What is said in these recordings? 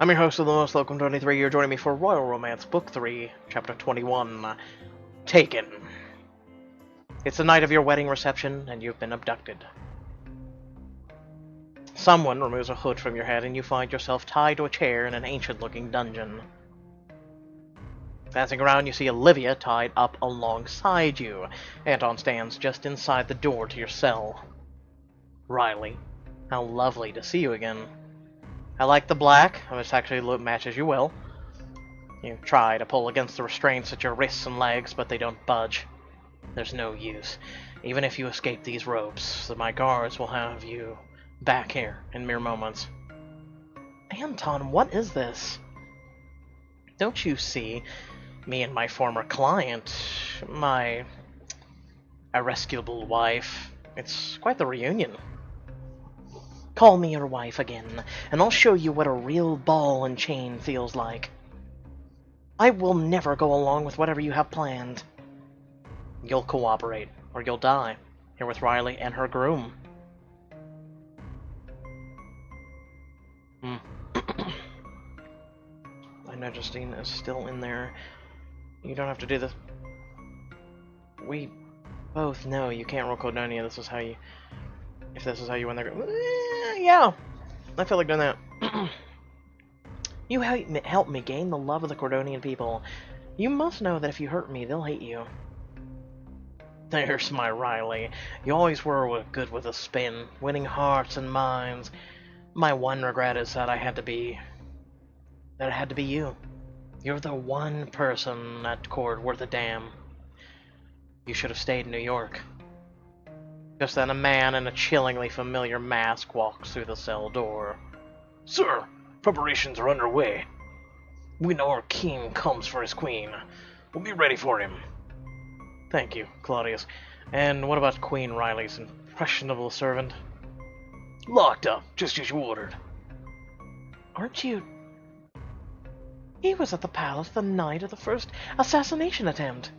I'm your host of the most welcome 23. You're joining me for Royal Romance Book 3, Chapter 21, Taken. It's the night of your wedding reception, and you've been abducted. Someone removes a hood from your head, and you find yourself tied to a chair in an ancient-looking dungeon. Glancing around, you see Olivia tied up alongside you. Anton stands just inside the door to your cell. Riley, how lovely to see you again. I like the black, which actually matches you well. You try to pull against the restraints at your wrists and legs, but they don't budge. There's no use. Even if you escape these ropes, my guards will have you back here in mere moments. Anton, what is this? Don't you see? Me and my former client, my irrescuable wife. It's quite the reunion. Call me your wife again, and I'll show you what a real ball and chain feels like. I will never go along with whatever you have planned. You'll cooperate, or you'll die, here with Riley and her groom. I know Justine is still in there. You don't have to do this. We both know you can't roll Cordonia. This is how you... If this is how you win their... Yeah! I feel like doing that. You help me gain the love of the Cordonian people. You must know that if you hurt me, they'll hate you. There's my Riley. You always were good with a spin, winning hearts and minds. My one regret is that it had to be you. You're the one person at court worth a damn. You should have stayed in New York. Just then a man in a chillingly familiar mask walks through the cell door. Sir, preparations are underway. We know our king comes for his queen. We'll be ready for him. Thank you, Claudius. And what about Queen Riley's impressionable servant? Locked up, just as you ordered. Aren't you... He was at the palace the night of the first assassination attempt.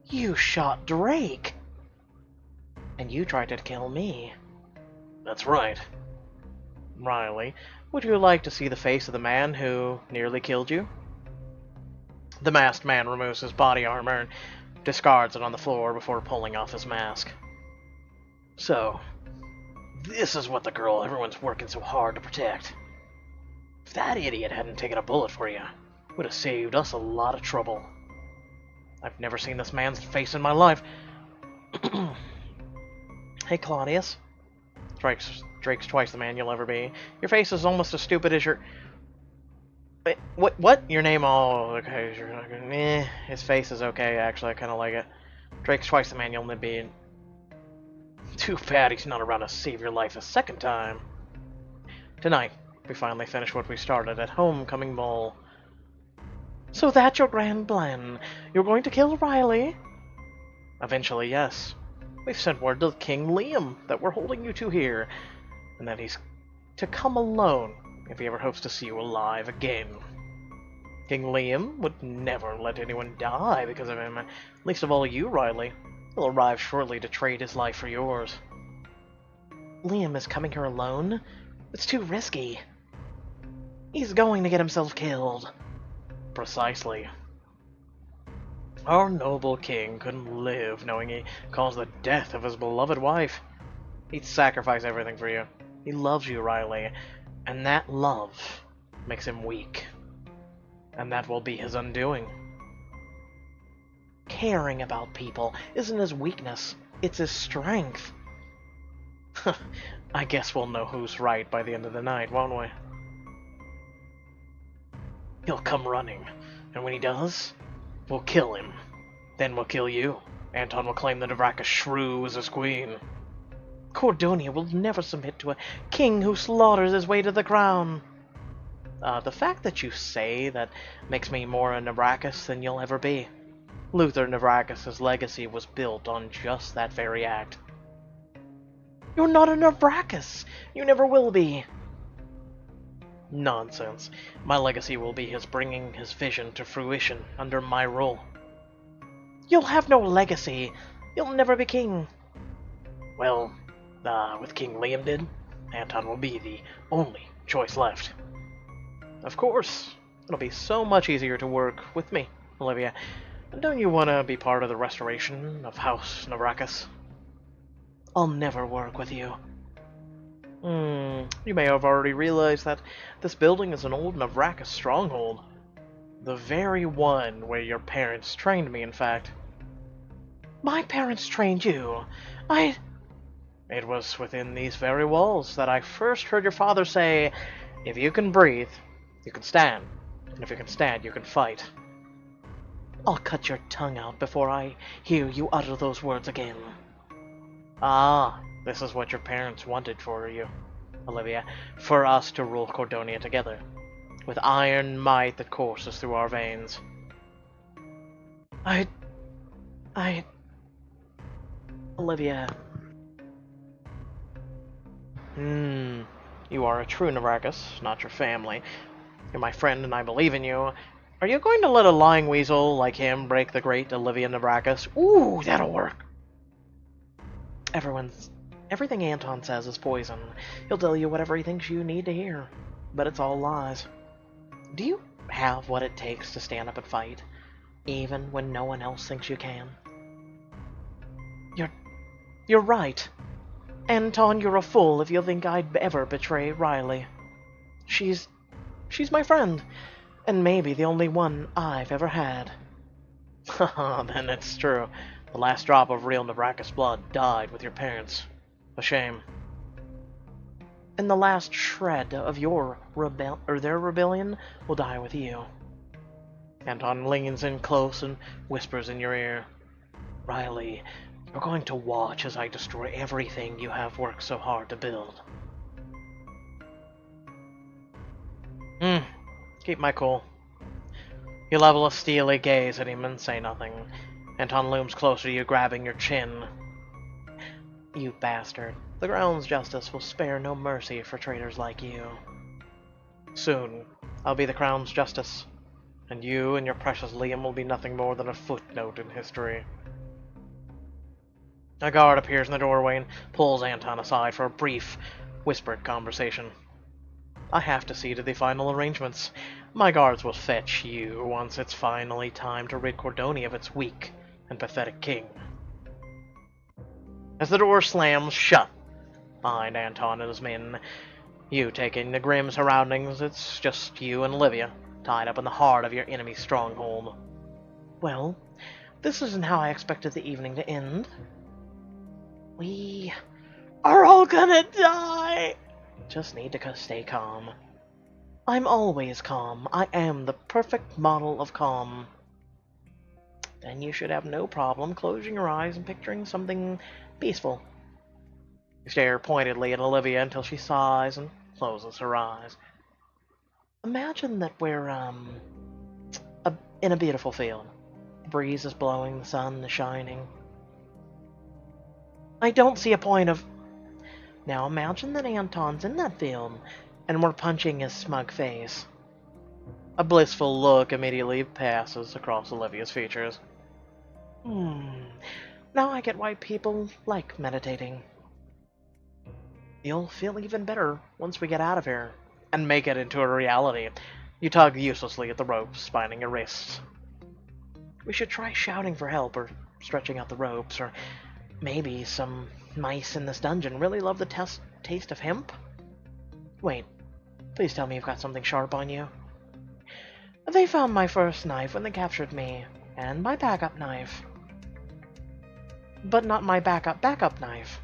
You shot Drake. And you tried to kill me. That's right. Riley, would you like to see the face of the man who nearly killed you? The masked man removes his body armor and discards it on the floor before pulling off his mask. So, this is what the girl everyone's working so hard to protect. If that idiot hadn't taken a bullet for you, it would have saved us a lot of trouble. I've never seen this man's face in my life. Hey, Claudius. Drake's twice the man you'll ever be. Your face is almost as stupid as your... Wait, what? Your name? Oh, okay. His face is okay, actually. I kind of like it. Drake's twice the man you'll never be. Too bad he's not around to save your life a second time. Tonight, we finally finish what we started at Homecoming Ball. So that's your grand plan? You're going to kill Riley? Eventually, yes. We've sent word to King Liam that we're holding you two here, and that he's to come alone if he ever hopes to see you alive again. King Liam would never let anyone die because of him, least of all you, Riley. He'll arrive shortly to trade his life for yours. Liam is coming here alone? It's too risky. He's going to get himself killed. Precisely. Our noble king couldn't live knowing he caused the death of his beloved wife. He'd sacrifice everything for you. He loves you, Riley, and that love makes him weak. And that will be his undoing. Caring about people isn't his weakness, it's his strength. I guess we'll know who's right by the end of the night, won't we? He'll come running, and when he does, we'll kill him. Then we'll kill you. Anton will claim the Navraka shrew as his queen. Cordonia will never submit to a king who slaughters his way to the crown. The fact that you say that makes me more a Navrakis than you'll ever be. Luther Navrakis' legacy was built on just that very act. You're not a Navrakis! You never will be! Nonsense. My legacy will be his bringing his vision to fruition under my rule. You'll have no legacy. You'll never be king. Well, with King Liam did, Anton will be the only choice left. Of course. It'll be so much easier to work with me, Olivia. Don't you want to be part of the restoration of House Navrakas? I'll never work with you. You may have already realized that this building is an old Navrakas stronghold. The very one where your parents trained me, in fact. My parents trained you? It was within these very walls that I first heard your father say, if you can breathe, you can stand. And if you can stand, you can fight. I'll cut your tongue out before I hear you utter those words again. Ah, this is what your parents wanted for you, Olivia. For us to rule Cordonia together, with iron might that courses through our veins. Olivia. You are a true Navrakas, not your family. You're my friend and I believe in you. Are you going to let a lying weasel like him break the great Olivia Navrakas? Ooh, that'll work. Everything Anton says is poison. He'll tell you whatever he thinks you need to hear, but it's all lies. Do you have what it takes to stand up and fight, even when no one else thinks you can? You're right. Anton, you're a fool if you think I'd ever betray Riley. She's my friend, and maybe the only one I've ever had. Haha, then it's true. The last drop of real Navrakas blood died with your parents. A shame. And the last shred of their rebellion will die with you. Anton leans in close and whispers in your ear, Riley, you're going to watch as I destroy everything you have worked so hard to build. Keep my cool. You level a steely gaze at him and say nothing. Anton looms closer to you, grabbing your chin. You bastard. The ground's justice will spare no mercy for traitors like you. Soon, I'll be the crown's justice, and you and your precious Liam will be nothing more than a footnote in history. A guard appears in the doorway and pulls Anton aside for a brief, whispered conversation. I have to see to the final arrangements. My guards will fetch you once it's finally time to rid Cordonia of its weak and pathetic king. As the door slams shut behind Anton and his men, you take in the grim surroundings. It's just you and Olivia, tied up in the heart of your enemy's stronghold. Well, this isn't how I expected the evening to end. We are all gonna die! Just need to stay calm. I'm always calm. I am the perfect model of calm. Then you should have no problem closing your eyes and picturing something peaceful. You stare pointedly at Olivia until she sighs and closes her eyes. Imagine that we're, in a beautiful field. The breeze is blowing, the sun is shining. I don't see a point of... Now imagine that Anton's in that field, and we're punching his smug face. A blissful look immediately passes across Olivia's features. Now I get why people like meditating. You'll feel even better once we get out of here, and make it into a reality. You tug uselessly at the ropes, binding your wrists. We should try shouting for help, or stretching out the ropes, or maybe some mice in this dungeon really love the taste of hemp? Wait, please tell me you've got something sharp on you. They found my first knife when they captured me, and my backup knife. But not my backup knife.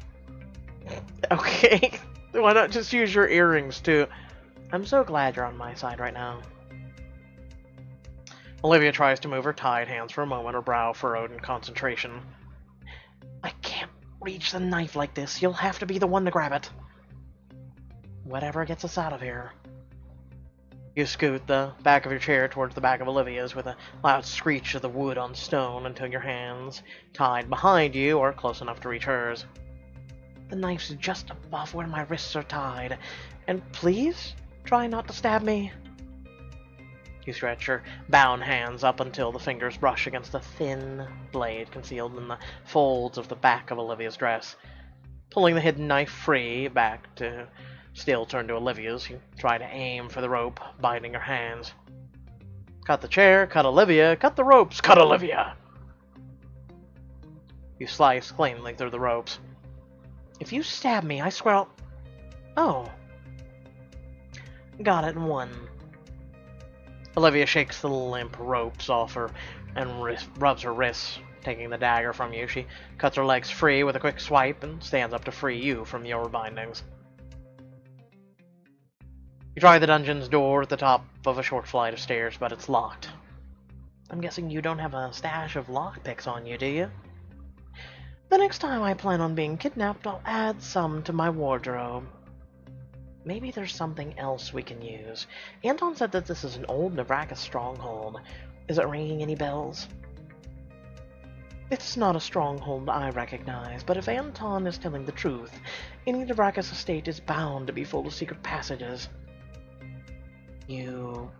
Okay, why not just use your earrings too? I'm so glad you're on my side right now. Olivia tries to move her tied hands for a moment, her brow furrowed in concentration. I can't reach the knife like this. You'll have to be the one to grab it. Whatever gets us out of here. You scoot the back of your chair towards the back of Olivia's with a loud screech of the wood on stone until your hands, tied behind you, are close enough to reach hers. The knife's just above where my wrists are tied, and please try not to stab me. You stretch your bound hands up until the fingers brush against the thin blade concealed in the folds of the back of Olivia's dress, pulling the hidden knife free back to still turned to Olivia's. You try to aim for the rope, binding her hands. Cut the chair, cut Olivia, cut the ropes, cut Olivia! You slice cleanly through the ropes. If you stab me, I swear I'll... Oh. Got it in one. Olivia shakes the limp ropes off her and rubs her wrists, taking the dagger from you. She cuts her legs free with a quick swipe and stands up to free you from your bindings. You try the dungeon's door at the top of a short flight of stairs, but it's locked. I'm guessing you don't have a stash of lockpicks on you, do you? The next time I plan on being kidnapped, I'll add some to my wardrobe. Maybe there's something else we can use. Anton said that this is an old Navraka stronghold. Is it ringing any bells? It's not a stronghold I recognize, but if Anton is telling the truth, any Navraka's estate is bound to be full of secret passages. You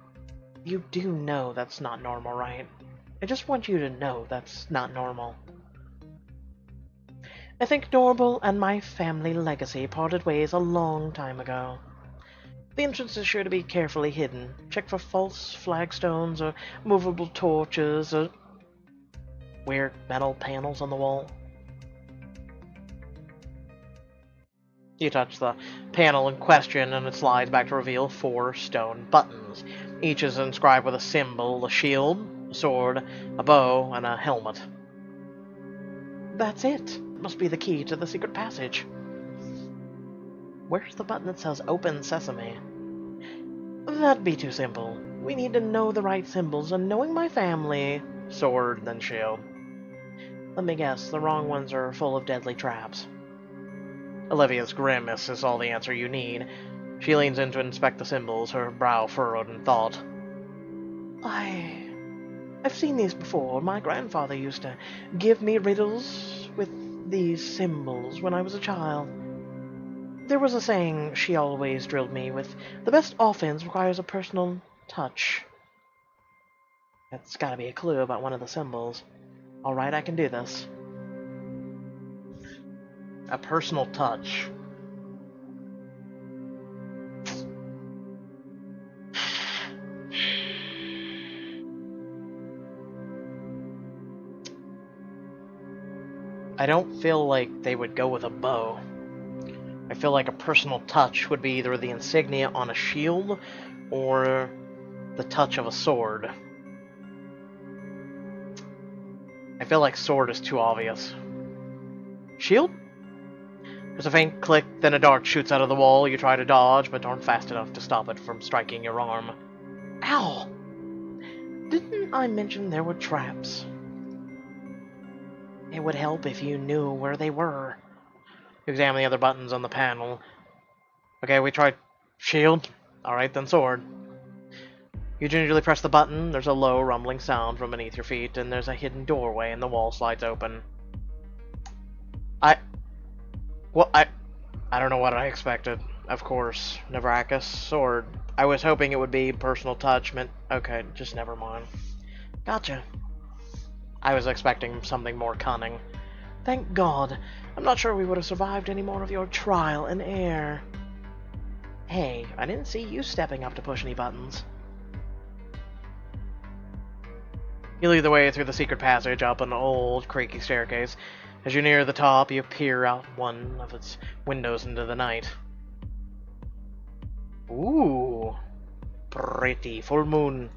do know that's not normal, right? I just want you to know that's not normal. I think Norval and my family legacy parted ways a long time ago. The entrance is sure to be carefully hidden. Check for false flagstones or movable torches or weird metal panels on the wall. You touch the panel in question and it slides back to reveal 4 stone buttons. Each is inscribed with a symbol, a shield, a sword, a bow, and a helmet. That's it. Must be the key to the secret passage. Where's the button that says Open Sesame? That'd be too simple. We need to know the right symbols, and knowing my family... Sword, then shield. Let me guess, the wrong ones are full of deadly traps. Olivia's grimace is all the answer you need. She leans in to inspect the symbols, her brow furrowed in thought. I've seen these before. My grandfather used to give me riddles with these symbols when I was a child. There was a saying she always drilled me with, the best offense requires a personal touch. That's gotta be a clue about one of the symbols. Alright, I can do this. A personal touch. I don't feel like they would go with a bow. I feel like a personal touch would be either the insignia on a shield or the touch of a sword. I feel like sword is too obvious. Shield? There's a faint click, then a dart shoots out of the wall. You try to dodge, but aren't fast enough to stop it from striking your arm. Ow! Didn't I mention there were traps? It would help if you knew where they were. You examine the other buttons on the panel. Okay, we tried shield. Alright, then sword. You gingerly press the button. There's a low, rumbling sound from beneath your feet, and there's a hidden doorway, and the wall slides open. I don't know what I expected. Of course, Navraka's sword. I was hoping it would be personal touch. Okay, just never mind. Gotcha. I was expecting something more cunning. Thank God. I'm not sure we would have survived any more of your trial and error. Hey, I didn't see you stepping up to push any buttons. You lead the way through the secret passage up an old, creaky staircase. As you near the top, you peer out one of its windows into the night. Ooh, pretty full moon.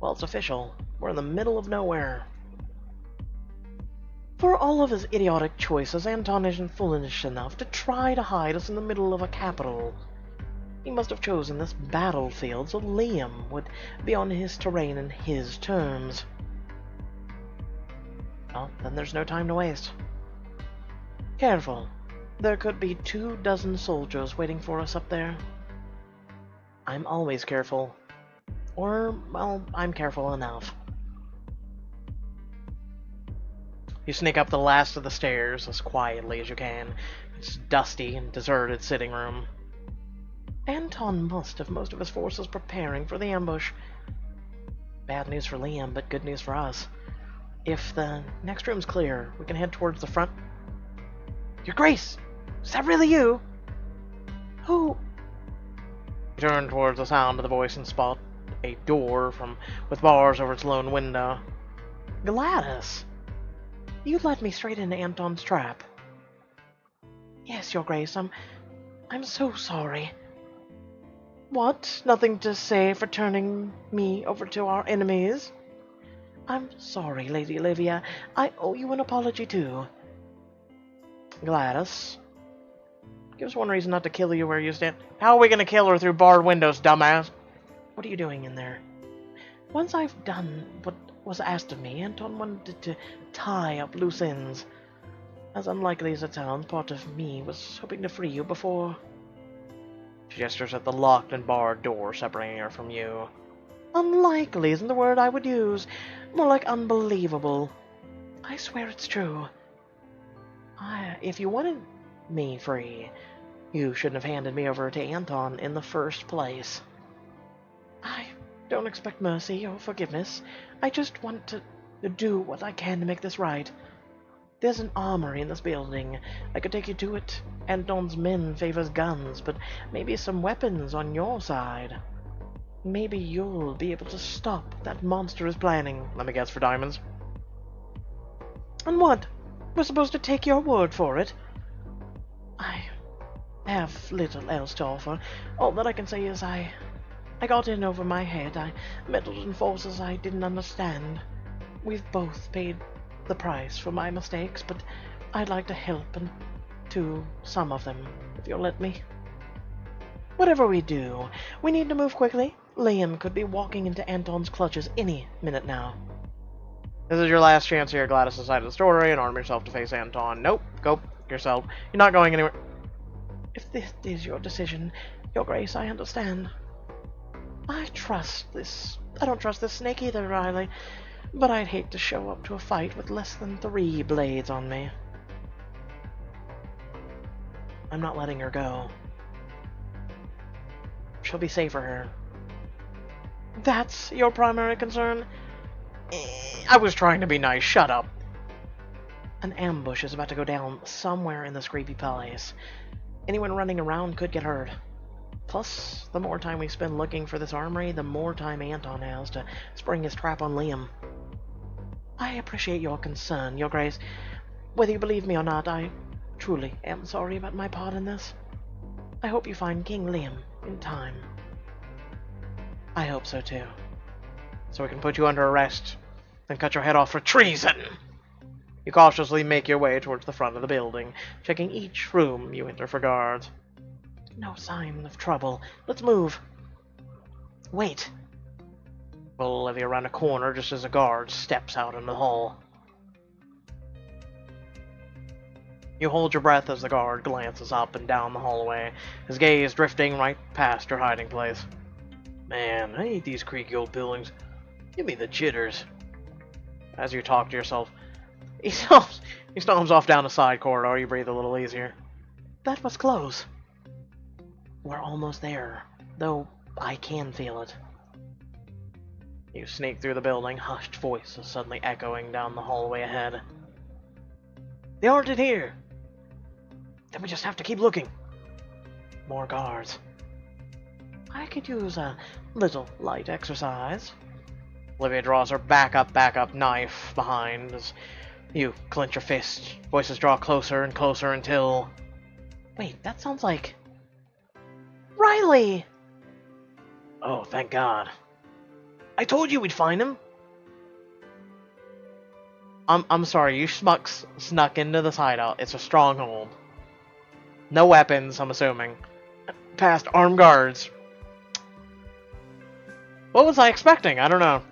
Well, it's official. We're in the middle of nowhere. For all of his idiotic choices, Anton isn't foolish enough to try to hide us in the middle of a capital. He must have chosen this battlefield so Liam would be on his terrain in his terms. Well, then there's no time to waste. Careful. There could be 24 soldiers waiting for us up there. I'm always careful. Or, well, I'm careful enough. You sneak up the last of the stairs as quietly as you can. It's dusty and deserted sitting room. Anton must have most of his forces preparing for the ambush. Bad news for Liam, but good news for us. If the next room's clear, we can head towards the front. Your Grace! Is that really you? Who? You turn towards the sound of the voice and spot a door with bars over its lone window. Gladys! You led me straight into Anton's trap. Yes, Your Grace, I'm so sorry. What? Nothing to say for turning me over to our enemies? I'm sorry, Lady Olivia. I owe you an apology, too. Gladys, give us one reason not to kill you where you stand. How are we going to kill her through barred windows, dumbass? What are you doing in there? Once I've done what was asked of me, Anton wanted to tie up loose ends. As unlikely as it sounds, part of me was hoping to free you before... She gestures at the locked and barred door separating her from you. Unlikely isn't the word I would use. More like unbelievable. I swear it's true. If you wanted me free, you shouldn't have handed me over to Anton in the first place. I don't expect mercy or forgiveness. I just want to do what I can to make this right. There's an armory in this building. I could take you to it. Anton's men favors guns, but maybe some weapons on your side. Maybe you'll be able to stop what that monster is planning. Let me guess, for diamonds. And what? We're supposed to take your word for it? I have little else to offer. All that I can say is I got in over my head. I meddled in forces I didn't understand. We've both paid the price for my mistakes, but I'd like to help and to some of them, if you'll let me. Whatever we do, we need to move quickly. Liam could be walking into Anton's clutches any minute now. This is your last chance here, Gladys' side of the story, and arm yourself to face Anton. Nope, go yourself. You're not going anywhere. If this is your decision, Your Grace, I understand. I don't trust this snake either, Riley. But I'd hate to show up to a fight with less than 3 blades on me. I'm not letting her go. She'll be safe for her. That's your primary concern? I was trying to be nice, shut up. An ambush is about to go down somewhere in this creepy place. Anyone running around could get hurt. Plus, the more time we spend looking for this armory, the more time Anton has to spring his trap on Liam. I appreciate your concern, Your Grace. Whether you believe me or not, I truly am sorry about my part in this. I hope you find King Liam in time. I hope so too. So we can put you under arrest, then cut your head off for treason! You cautiously make your way towards the front of the building, checking each room you enter for guards. No sign of trouble. Let's move. Wait. Pull Olivia around a corner just as a guard steps out in the hall. You hold your breath as the guard glances up and down the hallway, his gaze drifting right past your hiding place. Man, I hate these creaky old buildings. Give me the jitters. As you talk to yourself, he stomps off down a side corridor. You breathe a little easier. That was close. We're almost there, though I can feel it. You sneak through the building, hushed voices suddenly echoing down the hallway ahead. They aren't in here! Then we just have to keep looking. More guards. I could use a little light exercise. Olivia draws her backup knife behind as you clench your fist. Voices draw closer and closer until... Wait, that sounds like... Riley! Oh, thank God. I told you we'd find him! I'm sorry, you schmucks snuck into this hideout. It's a stronghold. No weapons, I'm assuming. Past armed guards. What was I expecting? I don't know.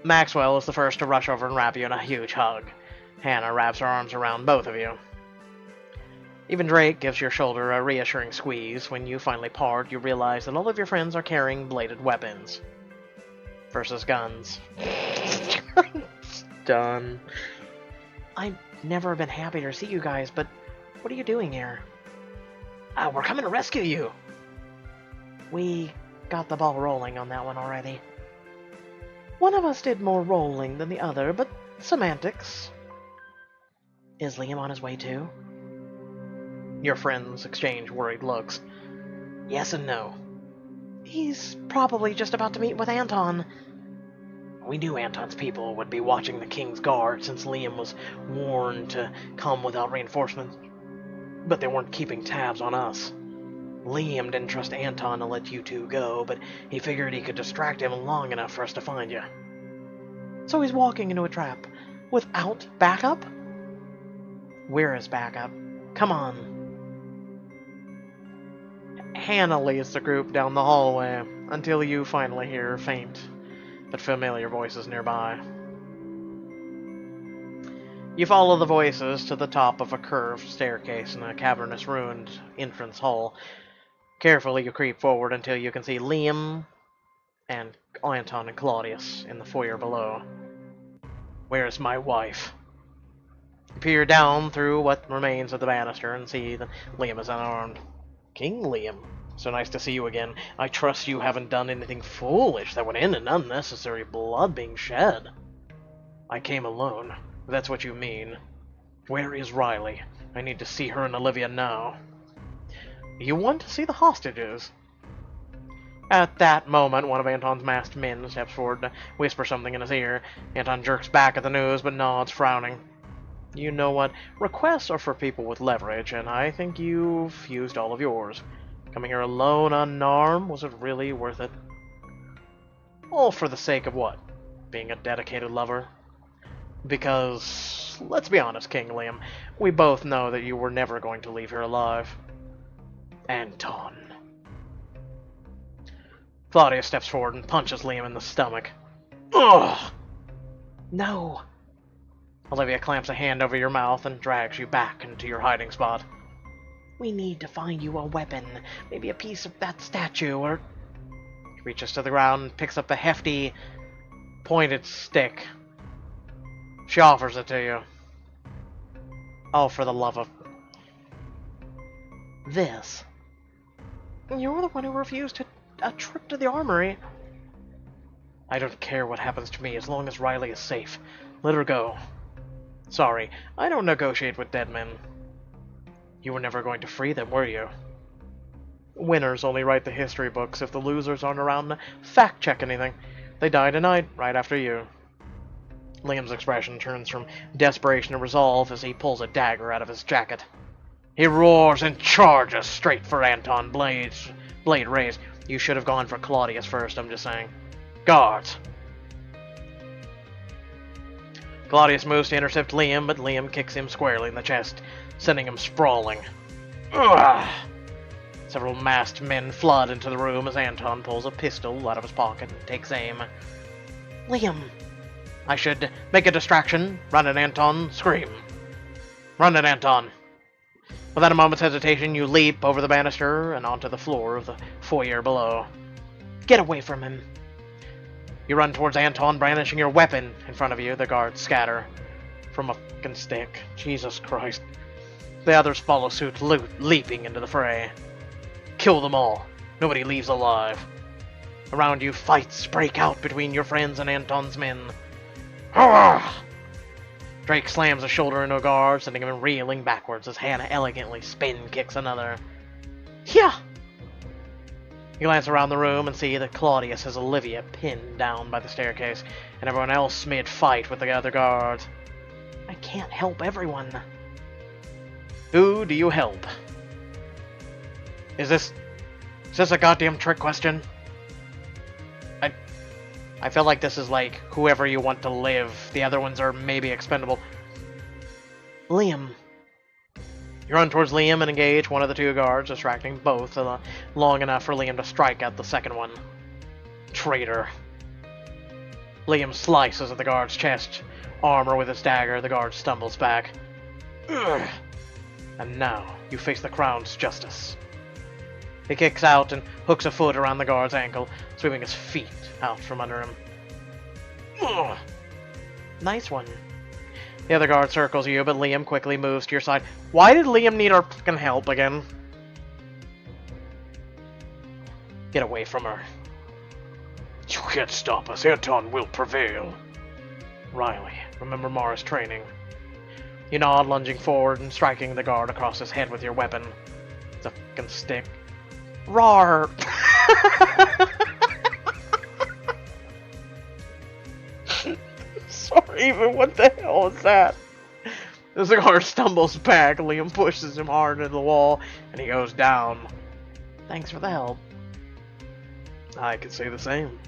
Maxwell is the first to rush over and wrap you in a huge hug. Hannah wraps her arms around both of you. Even Drake gives your shoulder a reassuring squeeze. When you finally part, you realize that all of your friends are carrying bladed weapons. Versus guns. Done. I've never been happier to see you guys, but what are you doing here? We're coming to rescue you! We got the ball rolling on that one already. One of us did more rolling than the other, but semantics. Is Liam on his way too? Your friends exchange worried looks. Yes and no. He's probably just about to meet with Anton. We knew Anton's people would be watching the King's Guard since Liam was warned to come without reinforcements, but they weren't keeping tabs on us. Liam didn't trust Anton to let you two go, but he figured he could distract him long enough for us to find you. So he's walking into a trap without backup? Where is backup? Come on. Hannah leads the group down the hallway until you finally hear faint but familiar voices nearby. You follow the voices to the top of a curved staircase in a cavernous ruined entrance hall. Carefully you creep forward until you can see Liam and Anton and Claudius in the foyer below. Where's my wife? You peer down through what remains of the banister and see that Liam is unarmed. King Liam, so nice to see you again. I trust you haven't done anything foolish that would end in unnecessary blood being shed. I came alone, if that's what you mean. Where is Riley? I need to see her and Olivia now. You want to see the hostages? At that moment, one of Anton's masked men steps forward to whisper something in his ear. Anton jerks back at the news, but nods, frowning. You know what? Requests are for people with leverage, and I think you've used all of yours. Coming here alone, unarmed, was it really worth it? All for the sake of what? Being a dedicated lover? Because, let's be honest, King Liam, we both know that you were never going to leave here alive. Anton. Claudia steps forward and punches Liam in the stomach. Ugh! No! Olivia clamps a hand over your mouth and drags you back into your hiding spot. We need to find you a weapon. Maybe a piece of that statue, or... He reaches to the ground and picks up a hefty, pointed stick. She offers it to you. Oh, for the love of... This. You're the one who refused a trip to the armory. I don't care what happens to me as long as Riley is safe. Let her go. Sorry, I don't negotiate with dead men. You were never going to free them, were you? Winners only write the history books if the losers aren't around to fact-check anything. They die tonight, right after you. Liam's expression turns from desperation to resolve as he pulls a dagger out of his jacket. He roars and charges straight for Anton, blade raised. You should have gone for Claudius first, I'm just saying. Guards! Claudius moves to intercept Liam, but Liam kicks him squarely in the chest, sending him sprawling. Ugh! Several masked men flood into the room as Anton pulls a pistol out of his pocket and takes aim. Liam! I should make a distraction. Run it, Anton. Scream. Run it, Anton. Without a moment's hesitation, you leap over the banister and onto the floor of the foyer below. Get away from him. You run towards Anton, brandishing your weapon in front of you. The guards scatter from a fucking stick. Jesus Christ. The others follow suit, leaping into the fray. Kill them all. Nobody leaves alive. Around you, fights break out between your friends and Anton's men. Hurrah! Drake slams a shoulder into a guard, sending him reeling backwards as Hannah elegantly spin kicks another. Yeah! You glance around the room and see that Claudius has Olivia pinned down by the staircase, and everyone else mid-fight with the other guards. I can't help everyone. Who do you help? Is this a goddamn trick question? I feel like this is like whoever you want to live. The other ones are maybe expendable. Liam. You run towards Liam and engage one of the two guards, distracting both long enough for Liam to strike at the second one. Traitor. Liam slices at the guard's chest, armor with his dagger. The guard stumbles back. Ugh. And now you face the Crown's justice. He kicks out and hooks a foot around the guard's ankle, sweeping his feet out from under him. Ugh. Nice one. The other guard circles you, but Liam quickly moves to your side. Why did Liam need our fucking help again? Get away from her. You can't stop us. Anton will prevail. Riley, remember Mara's training. You nod, lunging forward and striking the guard across his head with your weapon. It's a fucking stick. Rawr! Sorry, but what the hell is that? As the guard stumbles back, Liam pushes him hard into the wall, and he goes down. Thanks for the help. I could say the same.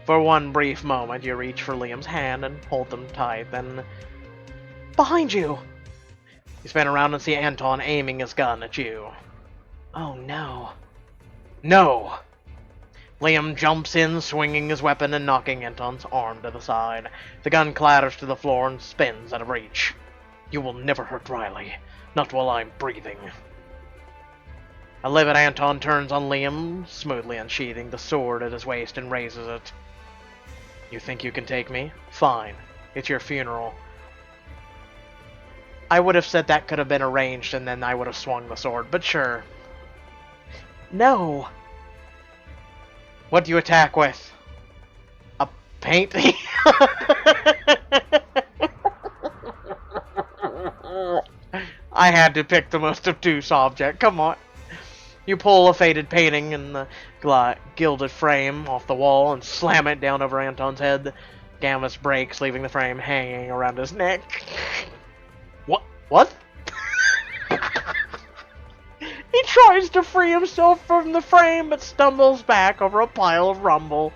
For one brief moment, you reach for Liam's hand and hold them tight, then... Behind you! You spin around and see Anton aiming his gun at you. Oh no. No! Liam jumps in, swinging his weapon and knocking Anton's arm to the side. The gun clatters to the floor and spins out of reach. You will never hurt Riley. Not while I'm breathing. A livid Anton turns on Liam, smoothly unsheathing the sword at his waist and raises it. You think you can take me? Fine. It's your funeral. I would have said that could have been arranged and then I would have swung the sword, but sure. No! What do you attack with? A painting? I had to pick the most obtuse object, come on. You pull a faded painting in the gilded frame off the wall and slam it down over Anton's head. Gammas breaks, leaving the frame hanging around his neck. What? He tries to free himself from the frame, but stumbles back over a pile of rumble.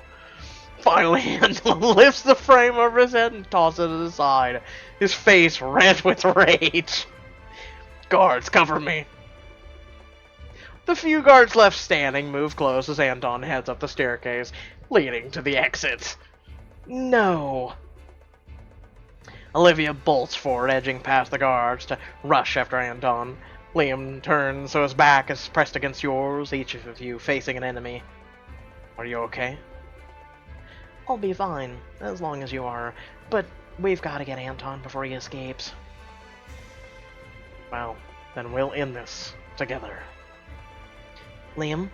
Finally, Anton lifts the frame over his head and tosses it aside, his face red with rage. Guards, cover me. The few guards left standing move close as Anton heads up the staircase, leading to the exit. No. Olivia bolts forward, edging past the guards to rush after Anton. Liam turns so his back is pressed against yours, each of you facing an enemy. Are you okay? I'll be fine, as long as you are, but we've got to get Anton before he escapes. Well, then we'll end this together. Liam,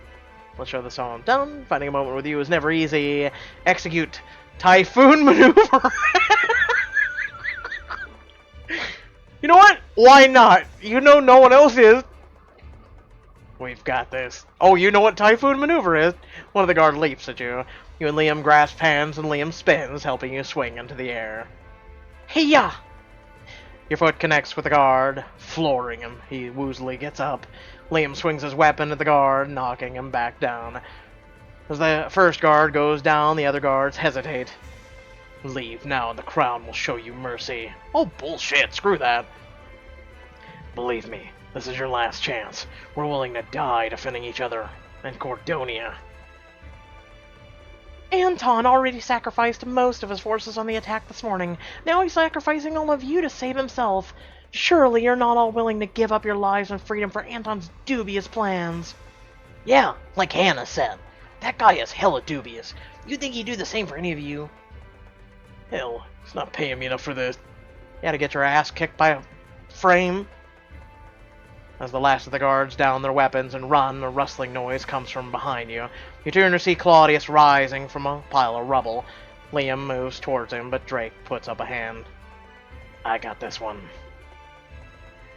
let's show this all done. Finding a moment with you is never easy. Execute Typhoon Maneuver. You know what? Why not? You know no one else is. We've got this. Oh, you know what Typhoon Maneuver is? One of the guards leaps at you. You and Liam grasp hands and Liam spins, helping you swing into the air. Hey-ya! Your foot connects with the guard, flooring him. He woozily gets up. Liam swings his weapon at the guard, knocking him back down. As the first guard goes down, the other guards hesitate. Leave now and the crown will show you mercy. Oh, bullshit, screw that. Believe me, this is your last chance. We're willing to die defending each other and Cordonia. Anton already sacrificed most of his forces on the attack this morning. Now he's sacrificing all of you to save himself. Surely you're not all willing to give up your lives and freedom for Anton's dubious plans. Yeah, like Hannah said. That guy is hella dubious. You think he'd do the same for any of you? Hell, he's not paying me enough for this. You had to get your ass kicked by a frame. As the last of the guards down their weapons and run, a rustling noise comes from behind you. You turn to see Claudius rising from a pile of rubble. Liam moves towards him, but Drake puts up a hand. I got this one.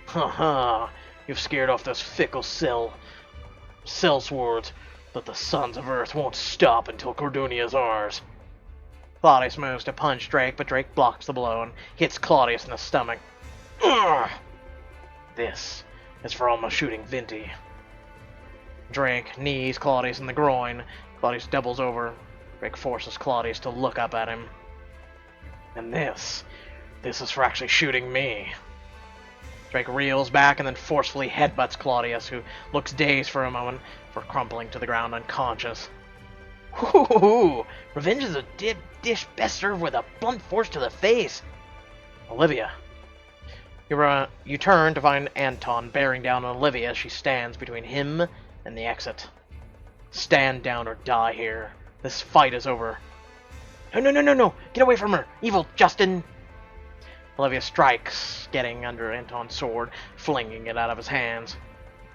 Ha! You've scared off those fickle sellswords, but the sons of Earth won't stop until Cordonia's ours. Claudius moves to punch Drake, but Drake blocks the blow and hits Claudius in the stomach. Ugh! This is for almost shooting Vinti. Drake knees Claudius in the groin. Claudius doubles over. Drake forces Claudius to look up at him. And this is for actually shooting me. Drake reels back and then forcefully headbutts Claudius, who looks dazed for a moment before crumpling to the ground unconscious. Hoo-hoo-hoo! Revenge is a dish best served with a blunt force to the face. Olivia. You turn to find Anton bearing down on Olivia as she stands between him and the exit. Stand down or die here. This fight is over. No! Get away from her! Evil Justin! Olivia strikes, getting under Anton's sword, flinging it out of his hands.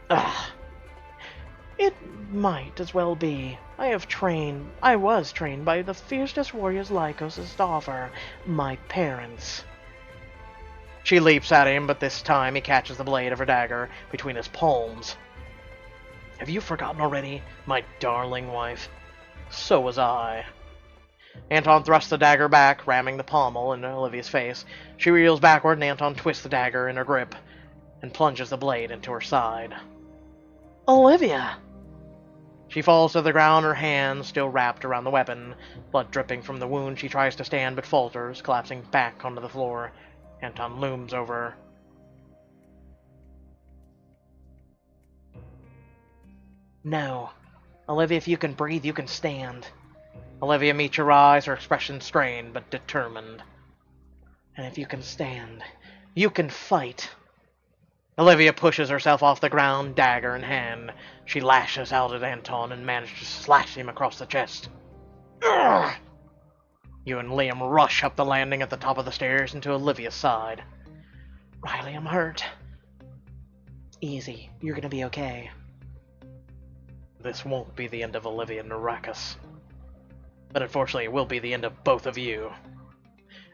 Ugh. It might as well be. I was trained by the fiercest warriors Lycos has to offer, my parents. She leaps at him, but this time he catches the blade of her dagger between his palms. Have you forgotten already, my darling wife? So was I. Anton thrusts the dagger back, ramming the pommel into Olivia's face. She reels backward, and Anton twists the dagger in her grip and plunges the blade into her side. Olivia! She falls to the ground, her hand still wrapped around the weapon. Blood dripping from the wound, she tries to stand but falters, collapsing back onto the floor. Anton looms over her. No. Olivia, if you can breathe, you can stand. Olivia meets your eyes, her expression strained but determined. And if you can stand, you can fight. Olivia pushes herself off the ground, dagger in hand. She lashes out at Anton and manages to slash him across the chest. Urgh! You and Liam rush up the landing at the top of the stairs and to Olivia's side. Riley, I'm hurt. Easy, you're gonna be okay. This won't be the end of Olivia and Naracus. But unfortunately, it will be the end of both of you.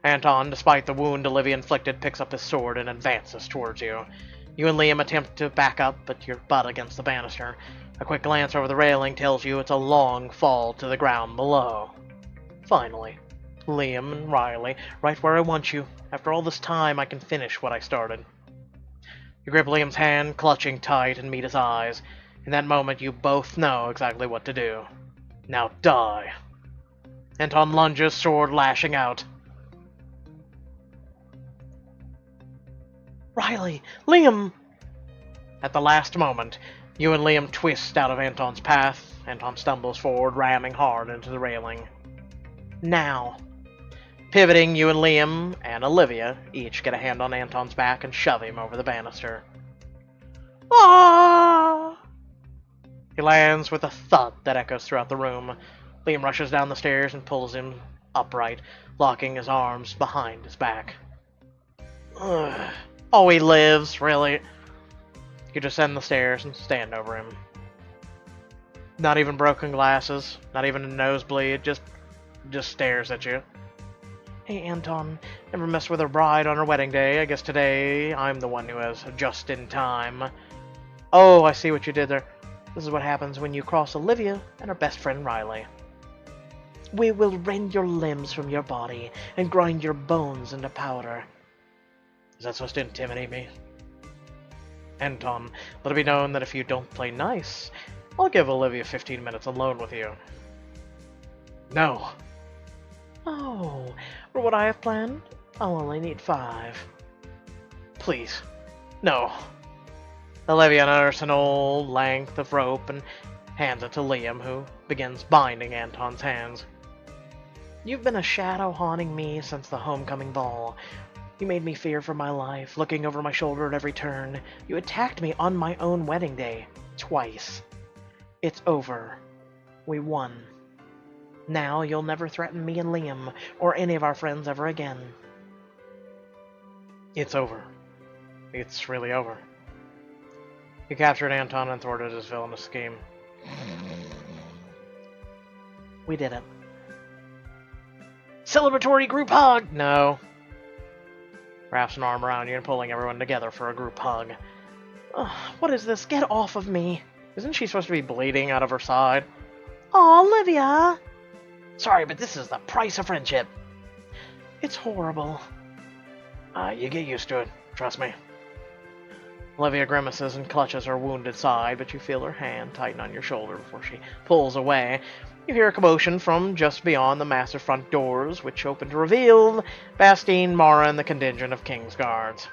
Anton, despite the wound Olivia inflicted, picks up his sword and advances towards you. You and Liam attempt to back up, but you're butt against the banister. A quick glance over the railing tells you it's a long fall to the ground below. Finally, Liam and Riley, right where I want you. After all this time, I can finish what I started. You grip Liam's hand, clutching tight, and meet his eyes. In that moment, you both know exactly what to do. Now die. Anton lunges, sword lashing out. Riley! Liam! At the last moment, you and Liam twist out of Anton's path. Anton stumbles forward, ramming hard into the railing. Now. Pivoting, you and Liam and Olivia each get a hand on Anton's back and shove him over the banister. Ah! He lands with a thud that echoes throughout the room. Liam rushes down the stairs and pulls him upright, locking his arms behind his back. Ugh. Oh, he lives, really? You descend the stairs and stand over him. Not even broken glasses, not even a nosebleed, just stares at you. Hey, Anton, never messed with her bride on her wedding day. I guess today I'm the one who has just in time. Oh, I see what you did there. This is what happens when you cross Olivia and her best friend Riley. We will rend your limbs from your body and grind your bones into powder. Is that supposed to intimidate me? Anton, let it be known that if you don't play nice, I'll give Olivia 15 minutes alone with you. No. Oh, for what I have planned, I'll only need 5. Please, no. Olivia unearths an old length of rope and hands it to Liam, who begins binding Anton's hands. You've been a shadow haunting me since the homecoming ball. You made me fear for my life, looking over my shoulder at every turn. You attacked me on my own wedding day, twice. It's over. We won. Now you'll never threaten me and Liam, or any of our friends ever again. It's over. It's really over. You captured Anton and thwarted his villainous scheme. We did it. Celebratory group hug! No. Wraps an arm around you and pulling everyone together for a group hug. What is this? Get off of me. Isn't she supposed to be bleeding out of her side? Aw, Olivia! Sorry, but this is the price of friendship. It's horrible. You get used to it. Trust me. Olivia grimaces and clutches her wounded side, but you feel her hand tighten on your shoulder before she pulls away. You hear a commotion from just beyond the massive front doors, which open to reveal Bastine, Mara, and the contingent of King's Guards.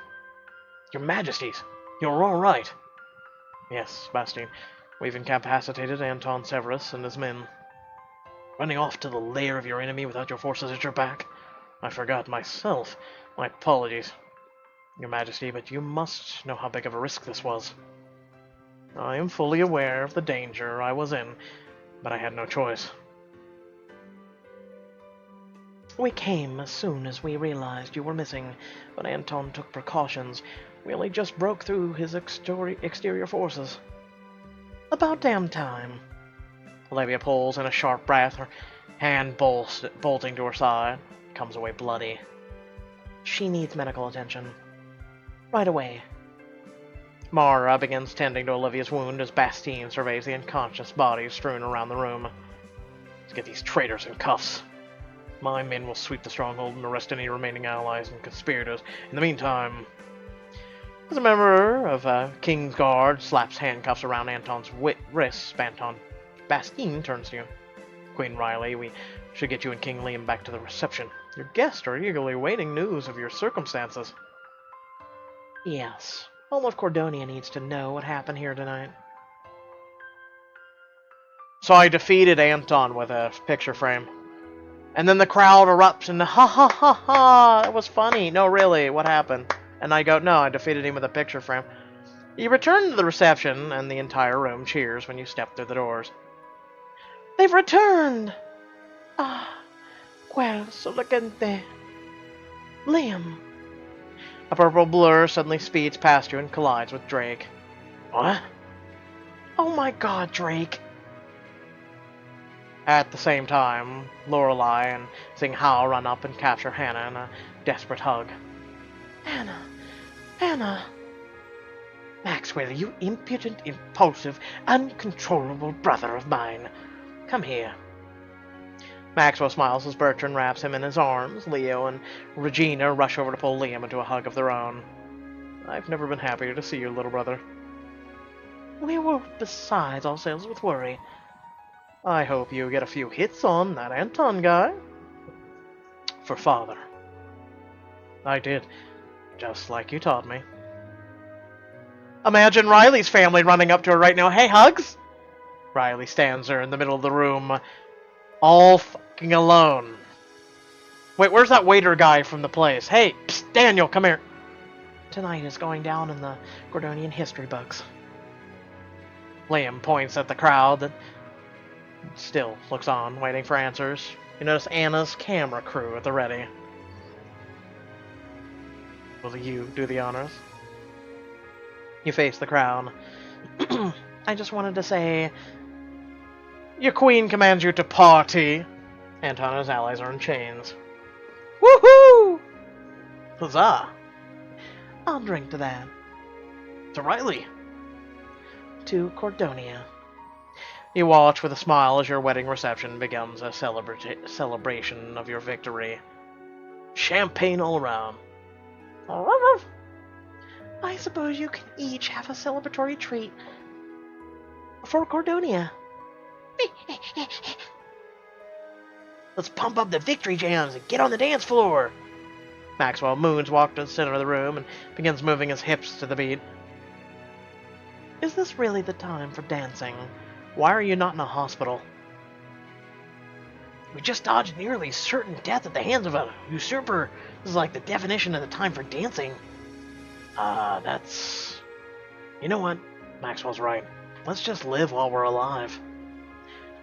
Your Majesties, you're all right. Yes, Bastine. We've incapacitated Anton Severus and his men. Running off to the lair of your enemy without your forces at your back? I forgot myself. My apologies, Your Majesty, but you must know how big of a risk this was. I am fully aware of the danger I was in, but I had no choice. We came as soon as we realized you were missing, but Anton took precautions. We only just broke through his exterior forces. About damn time. Olivia pulls in a sharp breath, her hand bolting to her side. Comes away bloody. She needs medical attention. Right away. Mara begins tending to Olivia's wound as Bastien surveys the unconscious bodies strewn around the room. Let's get these traitors in cuffs. My men will sweep the stronghold and arrest any remaining allies and conspirators. In the meantime, as a member of King's Guard slaps handcuffs around Anton's wrists, Bastien turns to you. Queen Riley, we should get you and King Liam back to the reception. Your guests are eagerly awaiting news of your circumstances. Yes. All of Cordonia needs to know what happened here tonight. So I defeated Anton with a picture frame. And then the crowd erupts and ha ha ha ha, it was funny. No, really, what happened? And I go, no, I defeated him with a picture frame. You return to the reception and the entire room cheers when you step through the doors. They've returned! Ah, so elegante. Liam. A purple blur suddenly speeds past you and collides with Drake. What? Oh my god, Drake. At the same time, Lorelei and Xing Hao run up and capture Hannah in a desperate hug. Hannah. Maxwell, you impudent, impulsive, uncontrollable brother of mine. Come here. Maxwell smiles as Bertrand wraps him in his arms. Leo and Regina rush over to pull Liam into a hug of their own. I've never been happier to see you, little brother. We were beside ourselves with worry. I hope you get a few hits on that Anton guy. For father. I did, just like you taught me. Imagine Riley's family running up to her right now. Hey, hugs? Riley stands there in the middle of the room, all fucking alone. Wait, where's that waiter guy from the place? Hey, psst, Daniel, come here. Tonight is going down in the Gordonian history books. Liam points at the crowd that still looks on, waiting for answers. You notice Anna's camera crew at the ready. Will you do the honors? You face the crowd. I just wanted to say, your queen commands you to party. Anton and his allies are in chains. Woohoo! Huzzah! I'll drink to that. To Riley. To Cordonia. You watch with a smile as your wedding reception becomes a celebration of your victory. Champagne all around. I suppose you can each have a celebratory treat for Cordonia. Let's pump up the victory jams and get on the dance floor. Maxwell Moons walked to the center of the room and begins moving his hips to the beat. Is this really the time for dancing? Why are you not in a hospital? We just dodged nearly certain death at the hands of a usurper. This is like the definition of the time for dancing. That's... You know what? Maxwell's right. Let's just live while we're alive.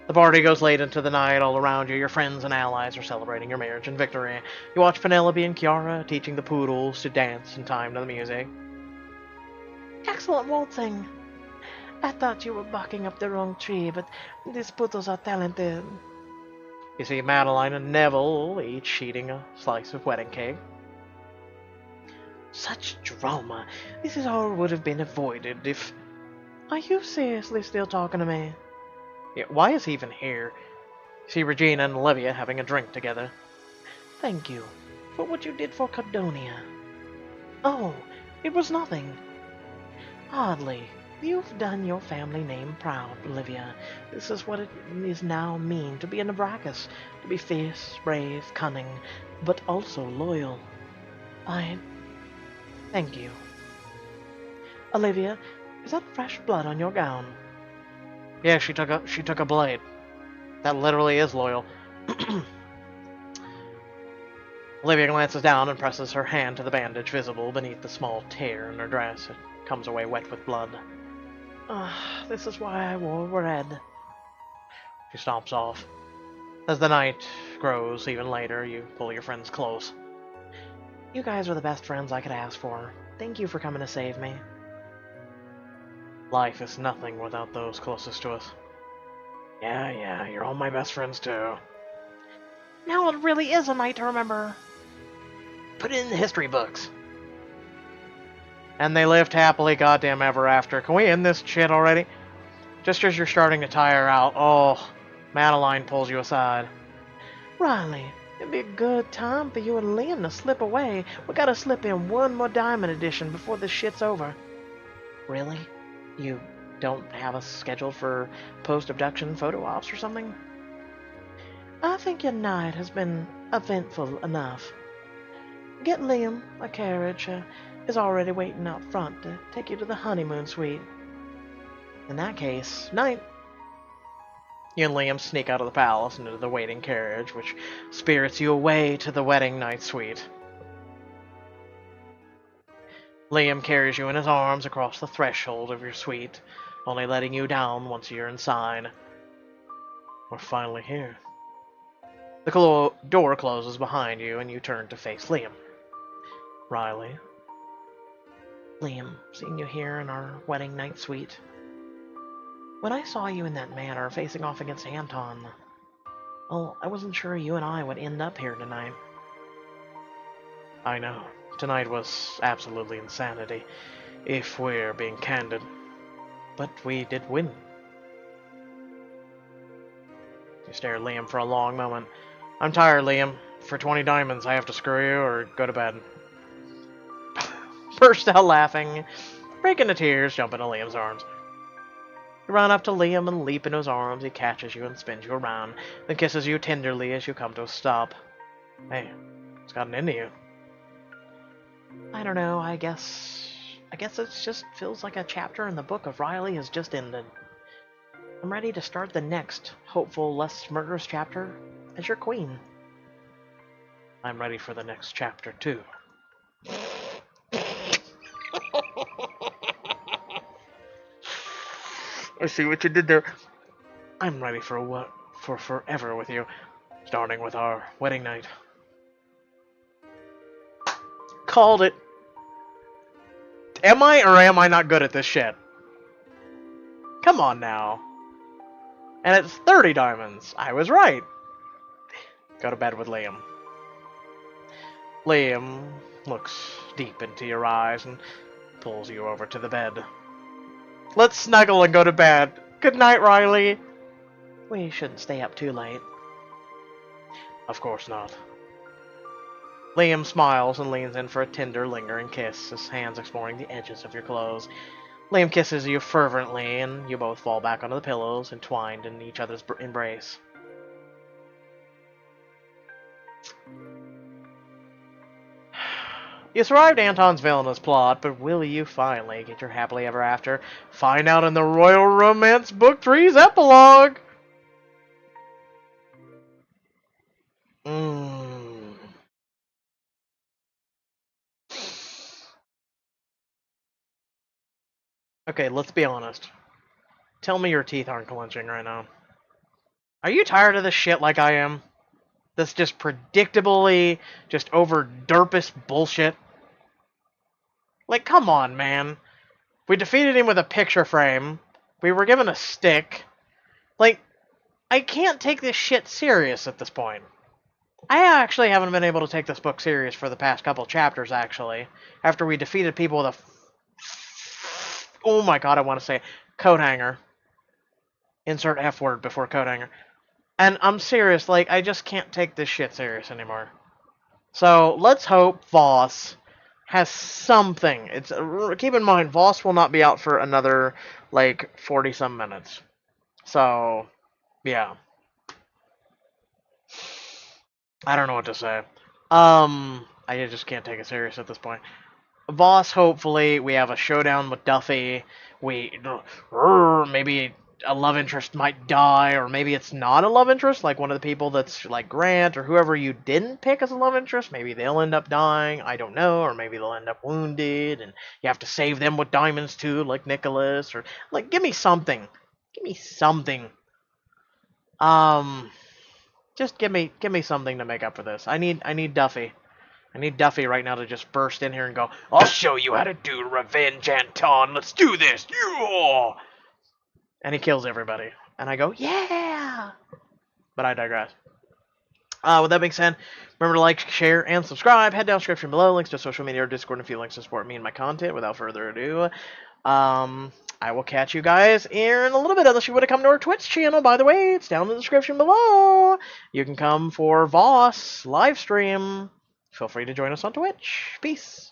The party goes late into the night. All around you, your friends and allies are celebrating your marriage and victory. You watch Penelope and Chiara teaching the poodles to dance in time to the music. Excellent waltzing. I thought you were barking up the wrong tree, but these poodles are talented. You see Madeline and Neville each eating a slice of wedding cake. Such drama. This is all would have been avoided if... Are you seriously still talking to me? Yeah, why is he even here? You see Regina and Olivia having a drink together. Thank you for what you did for Cordonia. Oh, it was nothing. Hardly. You've done your family name proud, Olivia. This is what it is now mean to be a Navracus. To be fierce, brave, cunning, but also loyal. Thank you. Olivia, is that fresh blood on your gown? Yeah, she took a blade. That literally is loyal. Olivia glances down and presses her hand to the bandage visible beneath the small tear in her dress. It comes away wet with blood. This is why I wore red. She stomps off. As the night grows even later, you pull your friends close. You guys are the best friends I could ask for. Thank you for coming to save me. Life is nothing without those closest to us. Yeah, you're all my best friends too. Now it really is a night to remember. Put it in the history books. And they lived happily goddamn ever after. Can we end this shit already? Just as you're starting to tire out, oh, Madeline pulls you aside. Riley, it'd be a good time for you and Liam to slip away. We gotta slip in one more Diamond Edition before this shit's over. Really? You don't have us scheduled for post-abduction photo ops or something? I think your night has been eventful enough. Get Liam a carriage is already waiting out front to take you to the honeymoon suite. In that case, night. You and Liam sneak out of the palace into the waiting carriage, which spirits you away to the wedding night suite. Liam carries you in his arms across the threshold of your suite, only letting you down once you're inside. We're finally here. The door closes behind you, and you turn to face Liam. Riley. Liam, seeing you here in our wedding night suite. When I saw you in that manner, facing off against Anton, well, I wasn't sure you and I would end up here tonight. I know. Tonight was absolutely insanity, if we're being candid. But we did win. You stare at Liam for a long moment. I'm tired, Liam. For 20 diamonds, I have to screw you or go to bed. Burst out laughing, break into tears, jump into Liam's arms. You run up to Liam and leap into his arms. He catches you and spins you around, then kisses you tenderly as you come to a stop. Hey, what's gotten into you? I don't know, I guess it just feels like a chapter in the book of Riley has just ended. I'm ready to start the next, hopeful, less murderous chapter as your queen. I'm ready for the next chapter, too. I see what you did there. I'm ready for forever with you, starting with our wedding night. Called it. Am I or am I not good at this shit? Come on now. And it's 30 diamonds. I was right. Go to bed with Liam. Liam looks deep into your eyes and pulls you over to the bed. Let's snuggle and go to bed. Good night, Riley. We shouldn't stay up too late. Of course not. Liam smiles and leans in for a tender, lingering kiss, his hands exploring the edges of your clothes. Liam kisses you fervently, and you both fall back onto the pillows, entwined in each other's embrace. You survived Anton's villainous plot, but will you finally get your happily ever after? Find out in the Royal Romance Book 3's epilogue! Okay, let's be honest. Tell me your teeth aren't clenching right now. Are you tired of this shit like I am? This just predictably, just over derpist bullshit? Like, come on, man. We defeated him with a picture frame. We were given a stick. Like, I can't take this shit serious at this point. I actually haven't been able to take this book serious for the past couple chapters, actually. After we defeated people with a... oh my god, I want to say coat hanger. Insert F word before coat hanger. And I'm serious, like, I just can't take this shit serious anymore. So, let's hope Voss has something. Keep in mind, Voss will not be out for another, like, 40-some minutes. So, yeah. I don't know what to say. I just can't take it serious at this point. Voss, hopefully, we have a showdown with Duffy. Maybe a love interest might die, or maybe it's not a love interest, like one of the people that's like Grant, or whoever you didn't pick as a love interest. Maybe they'll end up dying, I don't know, or maybe they'll end up wounded, and you have to save them with diamonds too, like Nicholas, or, like, give me something. Give me something. Just give me something to make up for this. I need Duffy. I need Duffy right now to just burst in here and go, I'll show you how to do revenge, Anton. Let's do this. Yeah! And he kills everybody. And I go, yeah! But I digress. With that being said, remember to like, share, and subscribe. Head down description below, links to social media or Discord if you'd like to support me and my content. Without further ado, I will catch you guys in a little bit, unless you want to come to our Twitch channel. By the way, it's down in the description below. You can come for Voss live stream. Feel free to join us on Twitch. Peace.